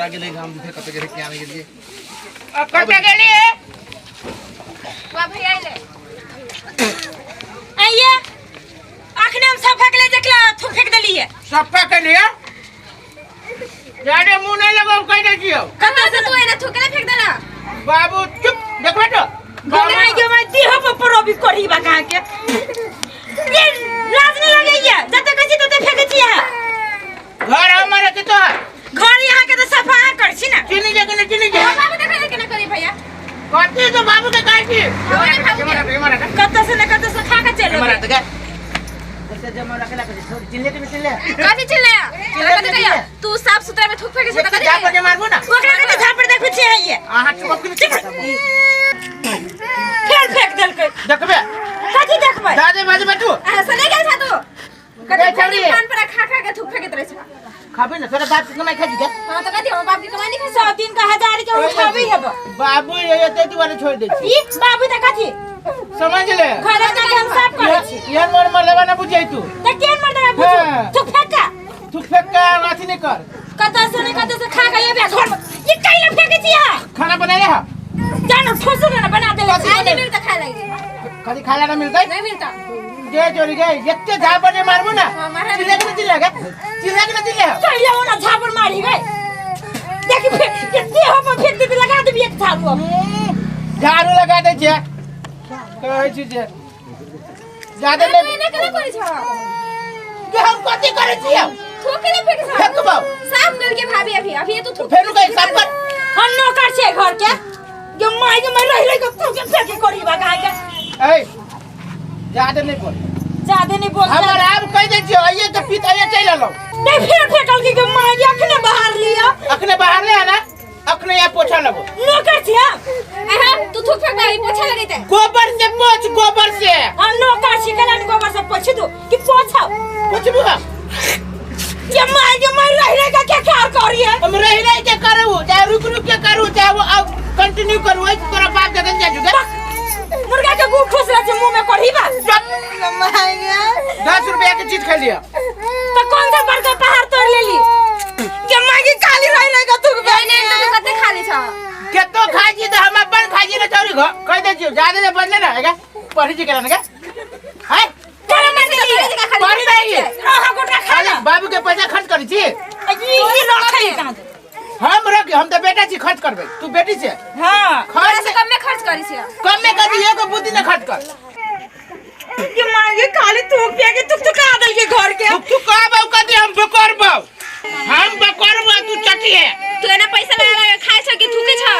आगे ले हम दिखे कते के के आने के लिए अब कते के लिए वा भैया ले आइए आखने हम सब फेंक ले देखला थू फेंक देलिए सब के लिए जाने मुंह नहीं लगाओ कह दे जियो कत से तू एने थूकले फेंक देला बाबू चुप देखो तो गने आई के मैं देह पर परोबी करी बा कहां के ये लाज नहीं लगैया जते कछि तते फेंक छिया घर हमारे के तो घर यहां के तो सफा कर छी ना चिनी जगह चिनी जगह बाबू देखे के ना करी भैया कते तो बाबू के काई छी कत से न कत से खा के चलो हमारा तो ऐसे जमा रखला के छोड़ चिल्ले के चिल्ले कथि चिल्लाया कथि कहिया तू साफ सुथरा में थूक फेंके से कथि जा पर मारबो ना ओकरा के झापड़ देखु छी है ये आहा चुप फेर फेंक देल के देखबे कथि देखबै दादे बाजे बैठू ऐसा नहीं गई था तू कथि खाली पान पर खा खा के थूक फेंकत रहे छ खाबे ना तोरा बाप के कमाई खा जी हां तो कथि हम बाप के कमाई नहीं खा 100 दिन का 1000 के उठाबी हेब बाबू ये ते दुआरे छोड़ दे छी ई बाबू त कथि समझ ले घर का हम साफ करे छी ये मोर लेवा ना बुझै तू त के मर देबा बुझू थूक फेंका तू फेंका अथी नहीं कर कत से खा के ये घर में ये काइला फेंके छी खाना बनाए है जानो ठोसू ना बना दे आज नहीं मिलता खा लगे कभी खाना ना मिलता नहीं मिलता जे चोरी गए जत्ते झापड़े मारबो ना चिल्ले के चिल्लेगा चिल्ले के चिल्ले कइला ओना झापड़ मारी गए देखि कितने हो पर फेंक दे लगा दे एक झाड़ू झाड़ू लगा दे जे कहै छी जे ज्यादा नहीं करे करै छ के हम कथि करै छी ठोकले फेंक छ फेंकबो साफ कर के भाभी अभी तो थू फेरू कहीं साफ कर हम नौकर छे घर के जो माई के मैं रह के तू के फेंके करी बा गाय के ए ज्यादा नहीं बोल ज्यादा नहीं बोल हमर आब कह दे छी आइए के पिताए चल लो नहीं फिर फेंकल की माई अखने बाहर लिया अखने बाहर ले आना अखने या पोछा लगो नौकर छे हां तू थूक फेंक आई पोछा लगैते गोबर से पोछ गोबर से हम नौकर छी कलन गोबर से पोछ दो कि पोछा पोछबू ये माई रह के क्या कार करिए हम रह के करू चाहे रुक के करू चाहे वो अब कंटिन्यू करू ऐ तोरा बाप के गंजा जुगे मुर्गा के गु ठोस रहा मुंह में कढ़ी बा 10 रुपया की चीज खा लिया तो कौन सा बड़का पहाड़ तोड़ ले ली के मागी काली रह का तू बहने तो कते खाली छ के तो खाई जी तो हम अपन खाई जी ना चोरी कह दे छी ज्यादा से बदले ना हैगा पढ़ी जी करन का है करे ना के खाली पढ़ी नहीं है हां गोटा खा ले बाबू के पैसा खर्च करी छी ये रखे कहां हम रख हम तो बेटा छी खर्च करबे तू बेटी से हां खर्च से कम में खर्च करी छी कम में कर दिए को बुद्धि ना खर्च कर ये मांगे खाली तू पिया के तू का दल के घर के तू का बाऊ कदी हम बकर बाऊ हम बकर बाऊ तू चटी है तू एना पैसा लगा खाए छ कि थूके छ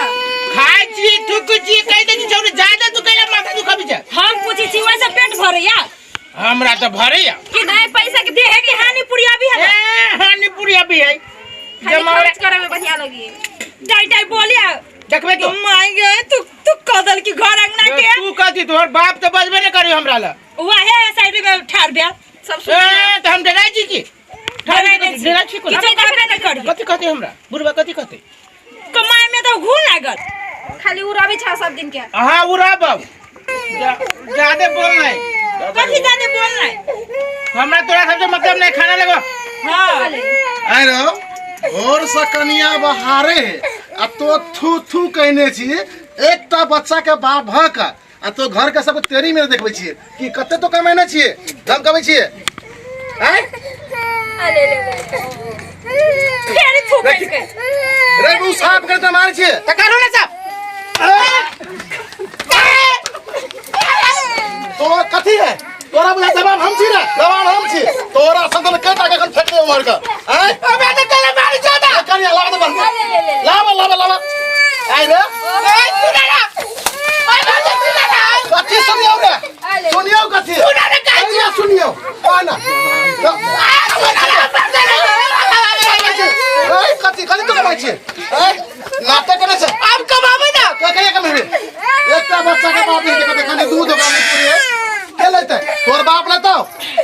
खाई छी थूक छी कह दे छी छोरी ज्यादा तू कहला माथा तू कभी छ हम पूछी छी वैसे पेट भरे या हमरा तो भरे या कि नहीं पैसा के देह के हानि पुरिया भी है हानि पुरिया भी है खर्च करे में बढ़िया लगी डाई बोलिया देखबे तो मांगे तू कदल की घर अंगना के तू कहती तोहर बाप तो बजबे न करियो हमरा ला वाहे साइड में ठाड़ बे सब सुन तो हम डराई छी की डराई छी को किछो करबे न करी कथि कहते हमरा बुढ़वा कथि कहते कमाए में तो घून लागत खाली उड़ावे छ सब दिन के हां उड़ा बाबू ज्यादा बोल नहीं कथि जाने बोल नहीं हमरा तोरा सबसे मतलब नहीं खाना लगो हां आरो और सकनिया बहारे आ तो थू थू कहने छी एकटा बच्चा के बाप भ का आ तो घर के सब तेरी में देखबै छी कि कते तो कमाने छी हम कबै छी हैं अले ले फेर थूक के रे तू साफ कर त मार छी त करो ना साहब तो कथि है तोरा बुझा जवाब हम छी रे जवाब हम छी तोरा संतन कटा के कन फेंक दे मार का हैं अबे तो कल मार जाता कनिया लावा दे बन लावा आई रे ए सुना ना ओए बात सुना ना कथि सुनियो रे सुनियो कथि सुना ना काई कनिया सुनियो आना ए कथि तो कमाई छी ए नाटक करे छ अब कमाबे ना कहिया कमेबे एकटा बच्चा के बाप के कते खाली दूध गाने पूरे के लेते तोर बाप लेतो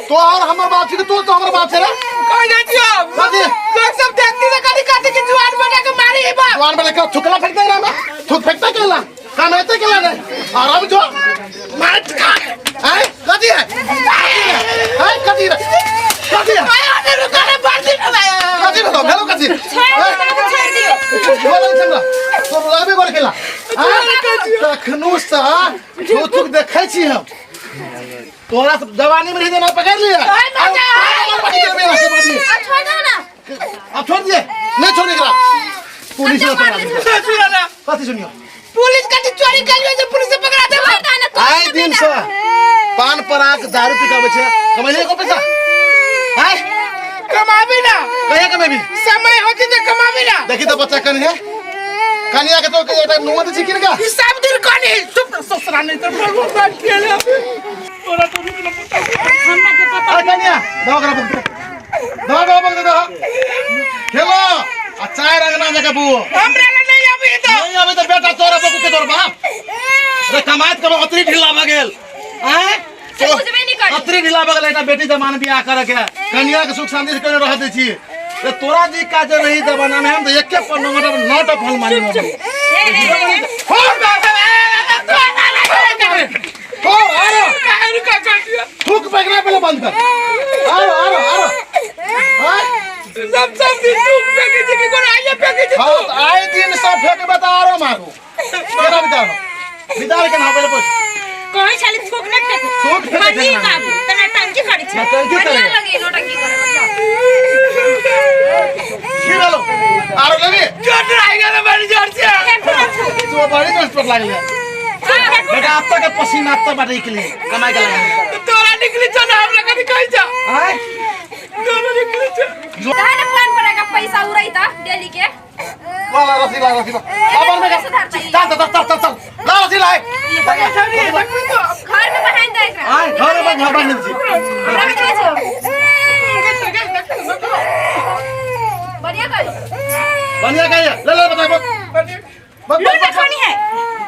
तो और हमर बाप छी तो हमर बाप छे रे कह दे दियो कथि लोग सब देखती से कदी कदी के जुआन बना के मारी है बाप जवान बने का थुकला फेंकते रे मैं थुक फेंकते केला कमाते केला रे आराम जो मार का है कथि है कथि रे कथि है आया ने रुका ने बांध दे कथि भेलो कथि छोड़ दियो बोला चंद्रा तो लाबे बर खेला तखनु सा थुक देखै छी हम तोरा जवानी में देना पकड़ लिया छोड़ दो ना अब छोड़ दिए नहीं छोड़ेगा पुलिस ने पकड़ा दिया कथी सुनियो पुलिस का चोरी कर लियो जे पुलिस से पकड़ा दे आए दिन से पान पराग दारू पिकावे छे कमाइले को पैसा हाय कमाबी ना कहे कमाबी समय होती तो कमाबी ना देखी तो बच्चा कन है कनिया के तो एटा नुआ दे किन का सब दिन कनी चुप ससुरा नहीं तो प्रभु बात खेले तोरा तो नहीं पता हमरा के पता आ कनिया दवा बक दे खेलो आ चाय रंगना जगह बू हमरा नहीं आबी तो बेटा तोरा बकू के तोर बाप रे कमात करो अतरी ढिला भ गेल हैं से कुछ भी नहीं कर अतरी ढिला भ गेल एटा बेटी जमान बियाह करे के कन्या के सुख शांति से कने रह दे छी तो तोरा जी का जे रही जमाना में हम तो एक के पन्नो मतलब नॉट ऑफ फल मानी हो आरो काहे का कर दिया थूक फेंकना पहले बंद कर आरो सब दिन तू फेंके जी की कोन आइए फेंके जी हां आए दिन सब फेंक बता आरो मारो केना बिताओ बिताल के ना पहले पूछ कोई छाली थूक न फेंक थूक फेंक बनी बाबू तना टंकी खड़ी छे टंकी करे। बढ़िया लगी नोटंकी करे गिरलो आरो लगे चोट आएगा ना बड़ी जोर से तू बड़ी दोस्त पर लागल बेटा अब तक पसीना अब तक बाटे के लिए कमाई के लगा तोरा निकली छ ना हमरा कभी कहि जा हां तोरा निकली छ दाना प्लान पड़ेगा पैसा उड़ाई ता डेली के ला रसी बाबा में चल ला रसी लाए घर में बहान दे एकरा हां घर में घर बन छी हमरा के छो बढ़िया कर बढ़िया कहिए ले बता लूट खानी है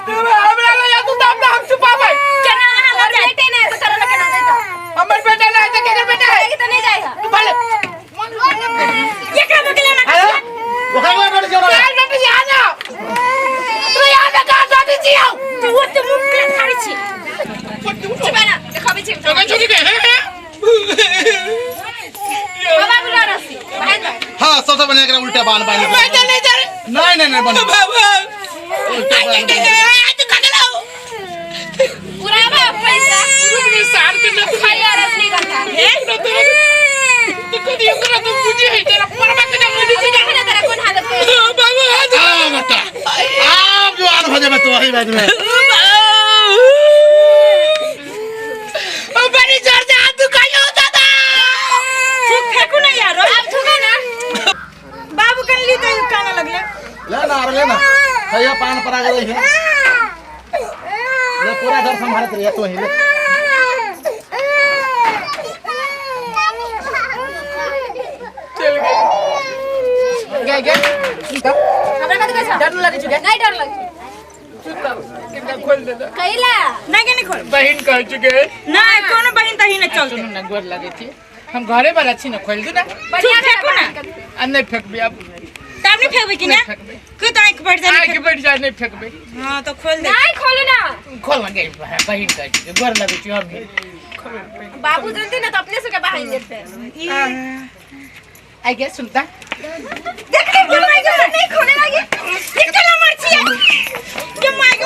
हमरा ले या तू दाम हम छुपावे केना हमर बेटे ने तो करला केना देता हमर बेटा ना है तो केकर बेटा है तो नहीं जाएगा तू भले ये क्या बगले ना आयो वो खाए बैठ जाओ यार बेटा यहाँ ना तू यहाँ ना कहाँ जाती थी आओ तू वो तो मुंह पे खड़ी छी चबाना देखो भी छी तो क्या छोड़ी गए बाबा बुला रसी बहान दे हां सबसे बढ़िया करा उल्टा बाल बेटा नहीं जा रहे नहीं बन बाबा तू कहाँ लाओ पूरा बा पैसा रुपये साल के ना खाया रसनी करता है तू को दियो करा तू मुझे है तेरा परवा के ना मुझे तुझे देखने तेरा कौन हालत है बाबा आओ बेटा आप जो आन हो जाए तो वही बात में ओ बड़ी जोर से हाथ दुखाया होता था थूक फेंकू ना यार अब थूका ना बाबू कन ली तो काना लगले लेना खैया पान परा गई है ये पूरा घर संभालत रहिए तो ही ले गया हमरा कत कैसा डर लगे चुके नहीं डर लगे कितना खोल दे कइला नहीं के नहीं खोल बहन कह चुके ना कोनो बहिन तही न चलते सुन ना गोर लगे थी हम घरे वाला छी ना खोल दू ना बढ़िया फेंकू ना अब नहीं फेंकबे अब तब नहीं फेंकबे कि ना क्यों तो एक बढ़ जाए आगे बैठ जाए नहीं फेंकबे हां तो खोल दे नहीं खोलो ना खोल ना गई बहन कह चुके गोर लगे छी हम बाबू जानते ना तो अपने से के बहाइन देते आई गेस सुनता देख के माई के नहीं खोले लगे ये चला मरची है के माई के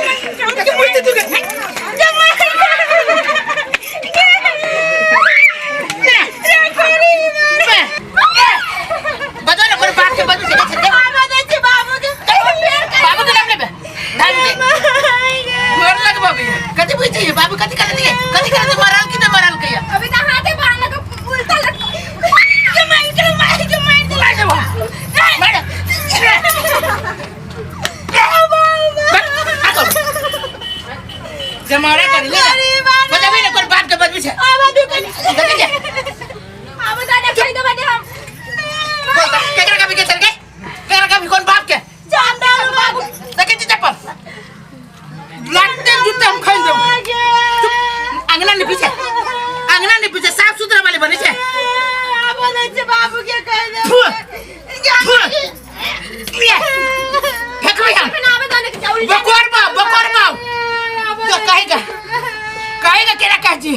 मुझे तू के माई बता ना कोई बात के बात से बाबू दे बाबू के बाबू के नाम ले ध्यान दे गोर लग बाबू कति पूछी है बाबू कति कर दिए कति कर दे मराल की तो मराल किया अभी तो हाथे बांध लगा उल्टा लग के माई दिला दे मैडम जमारा कर ले बता भी ना कोई बात के बात से आवाज कर देख ले आवाज आने खाई दे बने हम केकरा का भी के चल गए केकरा का भी कौन बाप के जानदार बाबू देखे जी चप्पल लाते जूते हम खाई दे अंगना ने पीछे साफ सुथरा वाले बने छे बोले जे बाबू के कह दे फेंक भैया ना बताने की चौड़ी बकोर बाप तो कहेगा केरा कह जी